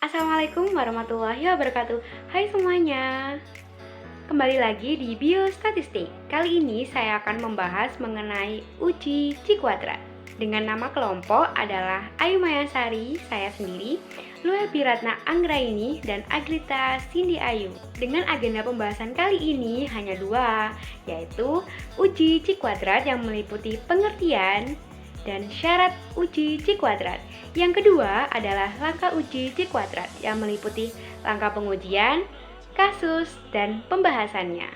Assalamualaikum warahmatullahi wabarakatuh. Hai semuanya. Kembali lagi di Biostatistik. Kali ini saya akan membahas mengenai uji Ci-kuadrat. Dengan nama kelompok adalah Ayu Mayasari, saya sendiri, Lua Biratna Anggraini, dan Agrita Cindy Ayu. Dengan agenda pembahasan kali ini hanya dua, yaitu uji Ci-kuadrat yang meliputi pengertian dan syarat uji Ci-kuadrat. Yang kedua adalah langkah uji Ci-kuadrat yang meliputi langkah pengujian, kasus, dan pembahasannya.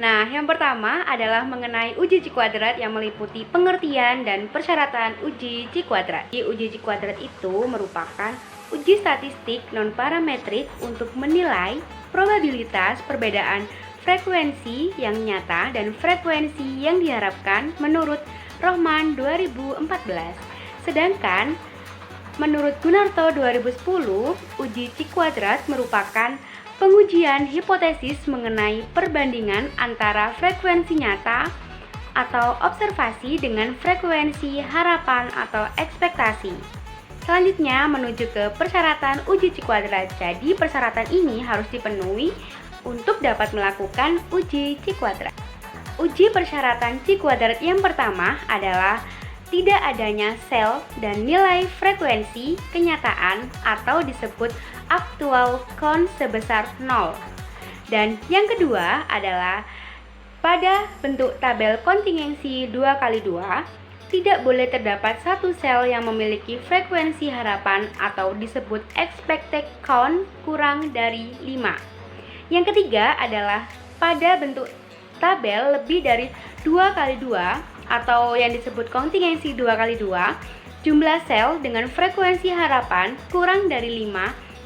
Nah, yang pertama adalah mengenai uji Ci-kuadrat yang meliputi pengertian dan persyaratan uji Ci-kuadrat. Uji Ci-kuadrat itu merupakan uji statistik non-parametrik untuk menilai probabilitas perbedaan frekuensi yang nyata dan frekuensi yang diharapkan menurut Rohman 2014. Sedangkan menurut Gunarto 2010, uji Ci-kuadrat merupakan pengujian hipotesis mengenai perbandingan antara frekuensi nyata atau observasi dengan frekuensi harapan atau ekspektasi. Selanjutnya menuju ke persyaratan uji Ci-kuadrat. Jadi persyaratan ini harus dipenuhi untuk dapat melakukan uji Ci-kuadrat. Uji persyaratan Ci-kuadrat yang pertama adalah tidak adanya sel dan nilai frekuensi kenyataan atau disebut actual count sebesar 0. Dan yang kedua adalah pada bentuk tabel kontingensi 2x2 tidak boleh terdapat satu sel yang memiliki frekuensi harapan atau disebut expected count kurang dari 5. Yang ketiga adalah pada bentuk tabel lebih dari 2x2 atau yang disebut kontingensi 2x2, jumlah sel dengan frekuensi harapan kurang dari 5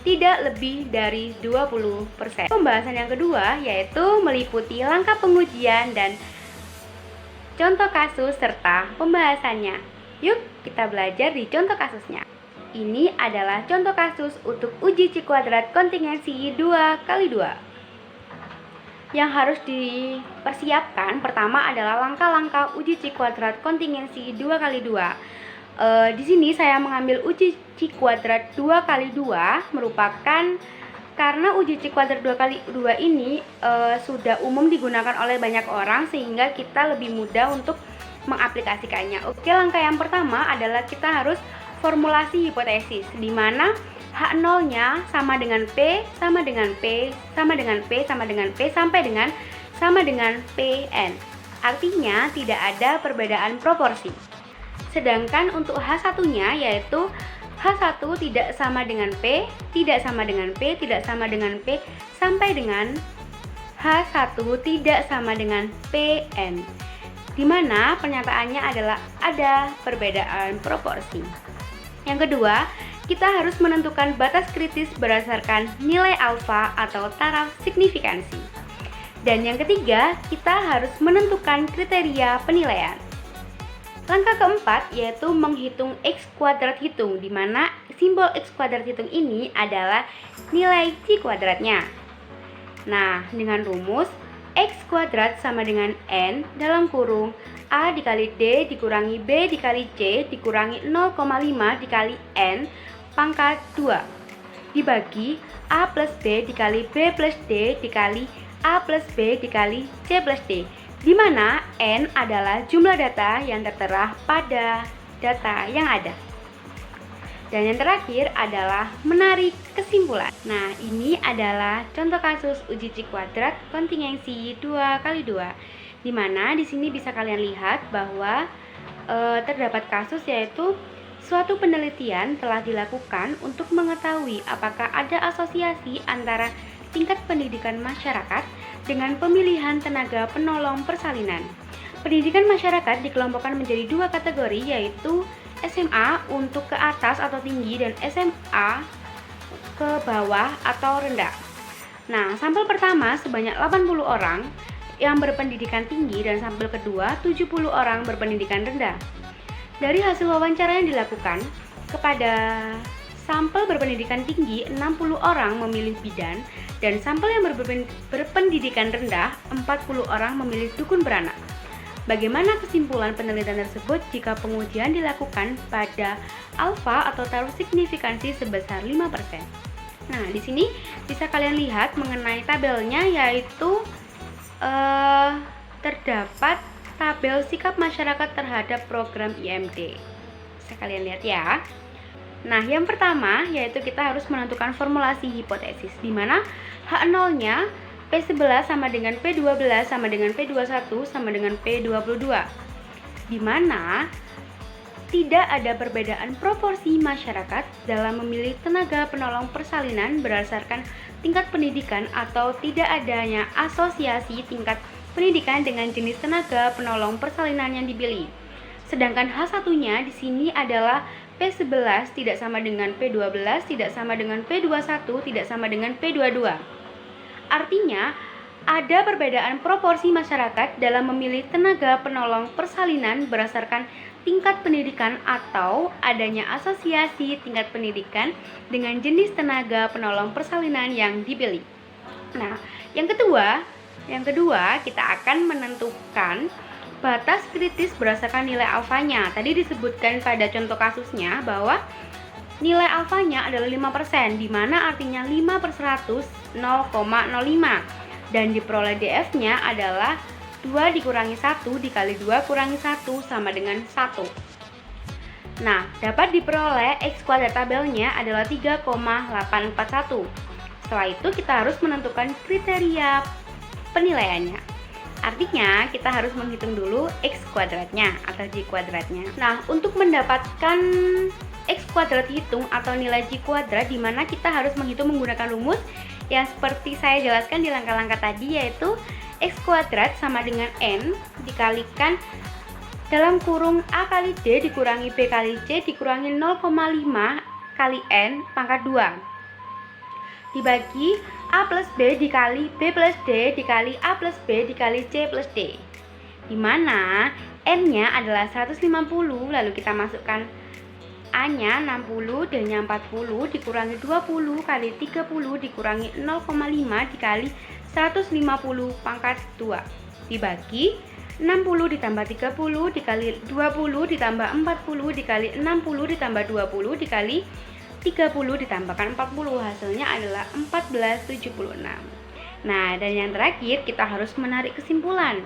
tidak lebih dari 20%. Pembahasan yang kedua yaitu meliputi langkah pengujian dan contoh kasus serta pembahasannya. Yuk kita belajar di contoh kasusnya. Ini adalah contoh kasus untuk uji Ci-kuadrat kontingensi 2x2. Yang harus dipersiapkan pertama adalah langkah-langkah uji Ci-kuadrat kontingensi 2x2. Di sini saya mengambil uji Ci-kuadrat 2x2 merupakan karena uji Ci-kuadrat 2x2 ini sudah umum digunakan oleh banyak orang sehingga kita lebih mudah untuk mengaplikasikannya. Oke, langkah yang pertama adalah kita harus formulasi hipotesis di mana H0-nya sama dengan P, sama dengan P, sama dengan P, sama dengan P, sampai dengan sama dengan Pn. Artinya tidak ada perbedaan proporsi. Sedangkan untuk H1-nya yaitu H1 tidak sama dengan P, tidak sama dengan P, tidak sama dengan P, sampai dengan H1 tidak sama dengan Pn. Di mana pernyataannya adalah ada perbedaan proporsi. Yang kedua, kita harus menentukan batas kritis berdasarkan nilai alfa atau taraf signifikansi. Dan yang ketiga, kita harus menentukan kriteria penilaian. Langkah keempat yaitu menghitung X kuadrat hitung, di mana simbol X kuadrat hitung ini adalah nilai Ci-kuadratnya. Nah, dengan rumus X kuadrat sama dengan N dalam kurung A dikali D dikurangi B dikali C dikurangi 0,5 dikali N pangkat 2 dibagi A plus B dikali B plus D dikali A plus B dikali C plus D, di mana N adalah jumlah data yang tertera pada data yang ada. Dan yang terakhir adalah menarik kesimpulan. Nah, ini adalah contoh kasus uji Ci-kuadrat kontingensi 2x2. Di mana di sini bisa kalian lihat bahwa terdapat kasus yaitu suatu penelitian telah dilakukan untuk mengetahui apakah ada asosiasi antara tingkat pendidikan masyarakat dengan pemilihan tenaga penolong persalinan. Pendidikan masyarakat dikelompokkan menjadi dua kategori yaitu SMA untuk ke atas atau tinggi dan SMA ke bawah atau rendah. Nah, sampel pertama sebanyak 80 orang yang berpendidikan tinggi dan sampel kedua 70 orang berpendidikan rendah. Dari hasil wawancara yang dilakukan, kepada sampel berpendidikan tinggi 60 orang memilih bidan dan sampel yang berpendidikan rendah 40 orang memilih dukun beranak. Bagaimana kesimpulan penelitian tersebut jika pengujian dilakukan pada alfa atau taraf signifikansi sebesar 5%? Nah, di sini bisa kalian lihat mengenai tabelnya, yaitu terdapat tabel sikap masyarakat terhadap program IMD. Bisa kalian lihat ya. Nah, yang pertama yaitu kita harus menentukan formulasi hipotesis, di mana H0-nya P11 sama dengan P12 sama dengan P21 sama dengan P22, di mana tidak ada perbedaan proporsi masyarakat dalam memilih tenaga penolong persalinan berdasarkan tingkat pendidikan atau tidak adanya asosiasi tingkat pendidikan dengan jenis tenaga penolong persalinan yang dipilih. Sedangkan H1-nya di sini adalah P11 tidak sama dengan P12, tidak sama dengan P21, tidak sama dengan P22. Artinya, ada perbedaan proporsi masyarakat dalam memilih tenaga penolong persalinan berdasarkan tingkat pendidikan atau adanya asosiasi tingkat pendidikan dengan jenis tenaga penolong persalinan yang dipilih. Nah, yang kedua kita akan menentukan batas kritis berdasarkan nilai alfanya. Tadi disebutkan pada contoh kasusnya bahwa nilai alfanya adalah 5%, di mana artinya 5/100 0,05, dan diperoleh DF-nya adalah 2 dikurangi 1 dikali 2 kurangi 1 sama dengan 1. Nah, dapat diperoleh X kuadrat tabelnya adalah 3,841. Setelah itu kita harus menentukan kriteria penilaiannya. Artinya kita harus menghitung dulu X kuadratnya atau J kuadratnya. Nah, untuk mendapatkan X kuadrat hitung atau nilai J kuadrat, di mana kita harus menghitung menggunakan rumus yang seperti saya jelaskan di langkah-langkah tadi, yaitu X kuadrat sama dengan N dikalikan dalam kurung A kali D dikurangi B kali C dikurangi 0,5 kali N pangkat 2 dibagi A plus B dikali B plus D dikali A plus B dikali C plus D, di mana N-nya adalah 150, lalu kita masukkan A-nya 60, D-nya 40 dikurangi 20 kali 30 dikurangi 0,5 dikali 150 pangkat 2 dibagi 60 ditambah 30 dikali 20 ditambah 40 dikali 60 ditambah 20 dikali 30 ditambahkan 40, hasilnya adalah 1476. Nah, dan yang terakhir kita harus menarik kesimpulan.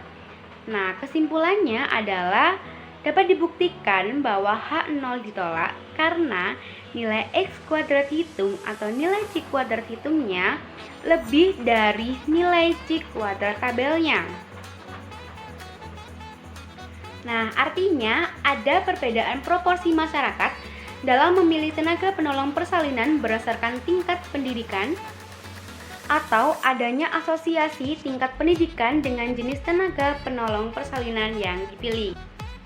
Nah, kesimpulannya adalah dapat dibuktikan bahwa H0 ditolak karena nilai X kuadrat hitung atau nilai C kuadrat hitungnya lebih dari nilai C kuadrat tabelnya. Nah, artinya ada perbedaan proporsi masyarakat dalam memilih tenaga penolong persalinan berdasarkan tingkat pendidikan atau adanya asosiasi tingkat pendidikan dengan jenis tenaga penolong persalinan yang dipilih.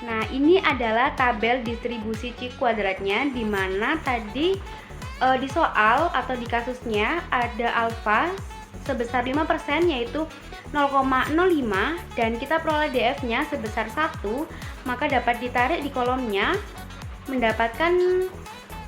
Nah, ini adalah tabel distribusi C kuadratnya, di mana tadi di soal atau di kasusnya ada alfa sebesar 5%, yaitu 0,05, dan kita peroleh DF-nya sebesar 1, maka dapat ditarik di kolomnya mendapatkan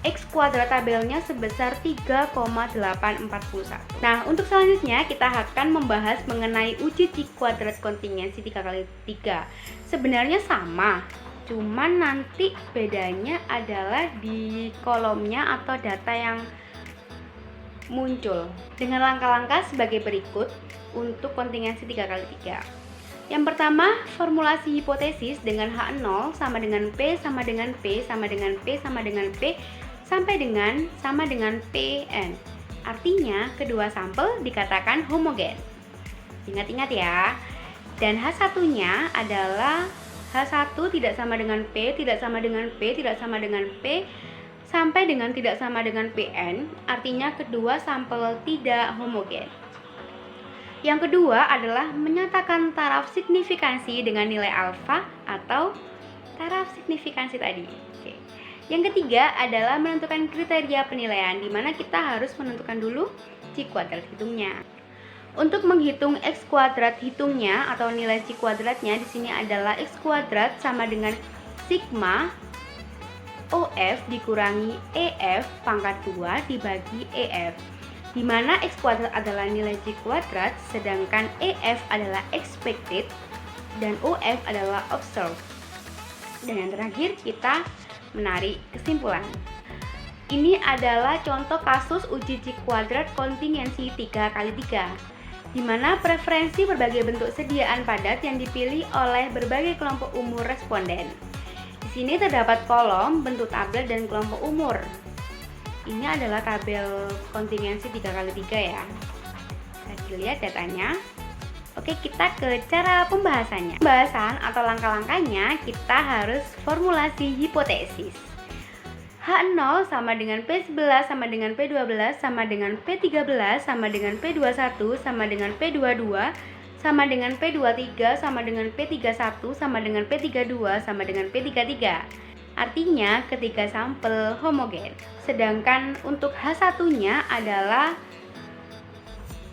X kuadrat tabelnya sebesar 3,841. Nah, untuk selanjutnya kita akan membahas mengenai uji C kuadrat kontingensi 3x3. Sebenarnya sama, cuman nanti bedanya adalah di kolomnya atau data yang muncul dengan langkah-langkah sebagai berikut untuk kontingensi 3x3. Yang pertama, formulasi hipotesis dengan H0 sama dengan P sama dengan P sama dengan P sama dengan P sampai dengan sama dengan Pn. Artinya kedua sampel dikatakan homogen. Ingat-ingat ya. Dan H1-nya adalah H1 tidak sama dengan P, tidak sama dengan P, tidak sama dengan P sampai dengan tidak sama dengan Pn. Artinya kedua sampel tidak homogen. Yang kedua adalah menyatakan taraf signifikansi dengan nilai alfa atau taraf signifikansi tadi. Oke. Yang ketiga adalah menentukan kriteria penilaian, di mana kita harus menentukan dulu C kuadrat hitungnya. Untuk menghitung X kuadrat hitungnya atau nilai C kuadratnya, di sini adalah X kuadrat sama dengan sigma OF dikurangi EF pangkat 2 dibagi EF, di mana X kuadrat adalah nilai C kuadrat, sedangkan EF adalah expected dan OF adalah observed. Dan yang terakhir kita menarik kesimpulan. Ini adalah contoh kasus uji C kuadrat kontingensi 3x3, di mana preferensi berbagai bentuk sediaan padat yang dipilih oleh berbagai kelompok umur responden. Di sini terdapat kolom, bentuk tabel, dan kelompok umur. Ini adalah tabel kontingensi 3x3 ya. Bisa dilihat datanya. Oke, kita ke cara pembahasannya. Pembahasan atau langkah-langkahnya, kita harus formulasi hipotesis. H0 sama dengan P11 sama dengan P12 sama dengan P13 sama dengan P21 sama dengan P22 sama dengan P23 sama dengan P31 sama dengan P32 sama dengan P33. Artinya ketiga sampel homogen. Sedangkan untuk H1-nya adalah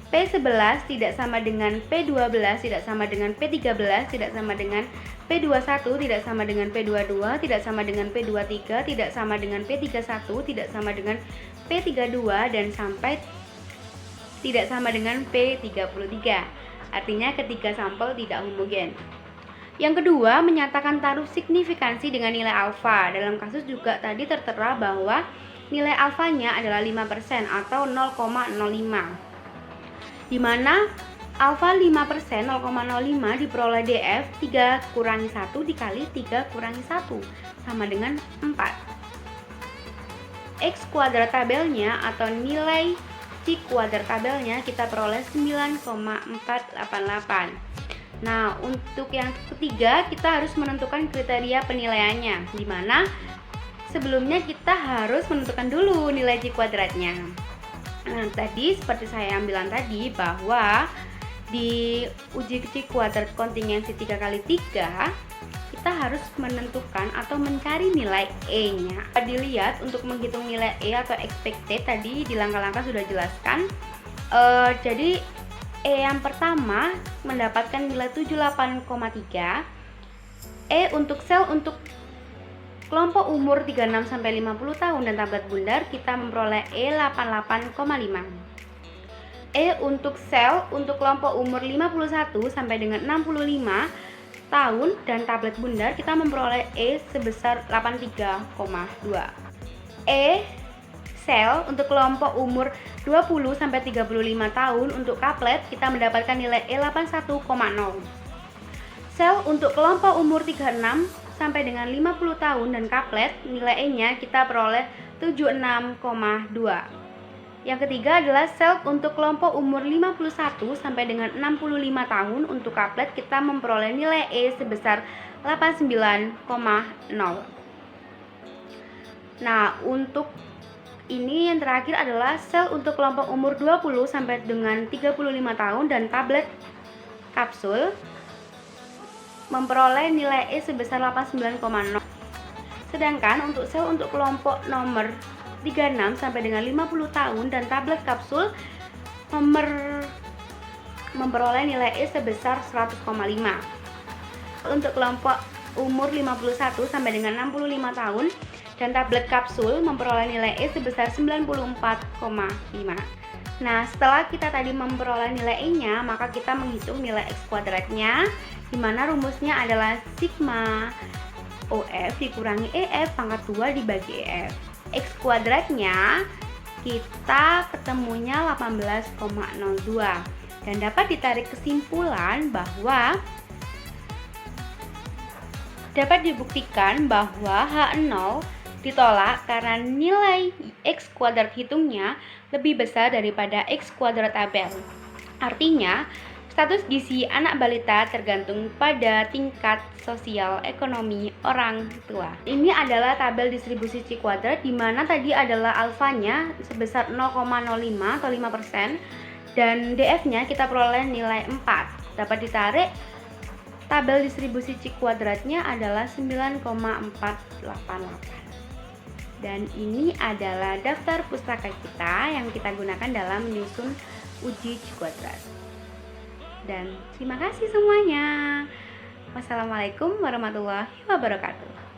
P11 tidak sama dengan P12, tidak sama dengan P13, tidak sama dengan P21, tidak sama dengan P22, tidak sama dengan P23, tidak sama dengan P31, tidak sama dengan P32, dan sampai tidak sama dengan P33. Artinya ketiga sampel tidak homogen. Yang kedua, menyatakan taruh signifikansi dengan nilai alfa. Dalam kasus juga tadi tertera bahwa nilai alfanya adalah 5% atau 0,05. Di mana alfa 5% 0,05 diperoleh DF 3 kurangi 1 dikali 3 kurangi 1 sama dengan 4. X kuadrat tabelnya atau nilai C kuadrat tabelnya kita peroleh 9,488. Nah, untuk yang ketiga kita harus menentukan kriteria penilaiannya, di mana sebelumnya kita harus menentukan dulu nilai C kuadratnya. Nah, tadi seperti saya bilang tadi bahwa di uji C kuadrat kontingensi 3x3 kita harus menentukan atau mencari nilai E-nya. Dilihat untuk menghitung nilai E atau expected tadi di langkah-langkah sudah jelaskan. Jadi E yang pertama mendapatkan nilai 78,3. E untuk sel untuk kelompok umur 36-50 tahun dan tablet bundar kita memperoleh E 88,5. E untuk sel untuk kelompok umur 51 sampai dengan 65 tahun dan tablet bundar kita memperoleh E sebesar 83,2. E sel untuk kelompok umur 20 sampai 35 tahun untuk kaplet kita mendapatkan nilai E 81,0. Sel untuk kelompok umur 36 sampai dengan 50 tahun dan kaplet, nilai E-nya kita peroleh 76,2. Yang ketiga adalah sel untuk kelompok umur 51 sampai dengan 65 tahun untuk kaplet kita memperoleh nilai E sebesar 89,0. Nah, untuk ini yang terakhir adalah sel untuk kelompok umur 20 sampai dengan 35 tahun dan tablet kapsul memperoleh nilai E sebesar 89,0. Sedangkan untuk sel untuk kelompok nomor 36 sampai dengan 50 tahun dan tablet kapsul memperoleh nilai E sebesar 100,5. Untuk kelompok umur 51 sampai dengan 65 tahun dan tablet kapsul memperoleh nilai E sebesar 94,5. Nah, setelah kita tadi memperoleh nilai E-nya, maka kita menghitung nilai X kuadratnya, di mana rumusnya adalah sigma OF dikurangi EF pangkat 2 dibagi EF. X kuadratnya kita ketemunya 18,02 dan dapat ditarik kesimpulan bahwa dapat dibuktikan bahwa H0 ditolak karena nilai X kuadrat hitungnya lebih besar daripada X kuadrat tabel. Artinya, status gizi anak balita tergantung pada tingkat sosial ekonomi orang tua. Ini adalah tabel distribusi C kuadrat di mana tadi adalah alfanya sebesar 0,05 atau 5% dan DF-nya kita peroleh nilai 4. Dapat ditarik tabel distribusi C kuadratnya adalah 9,488. Dan ini adalah daftar pustaka kita yang kita gunakan dalam menyusun uji C kuadrat. Dan terima kasih semuanya. Wassalamualaikum warahmatullahi wabarakatuh.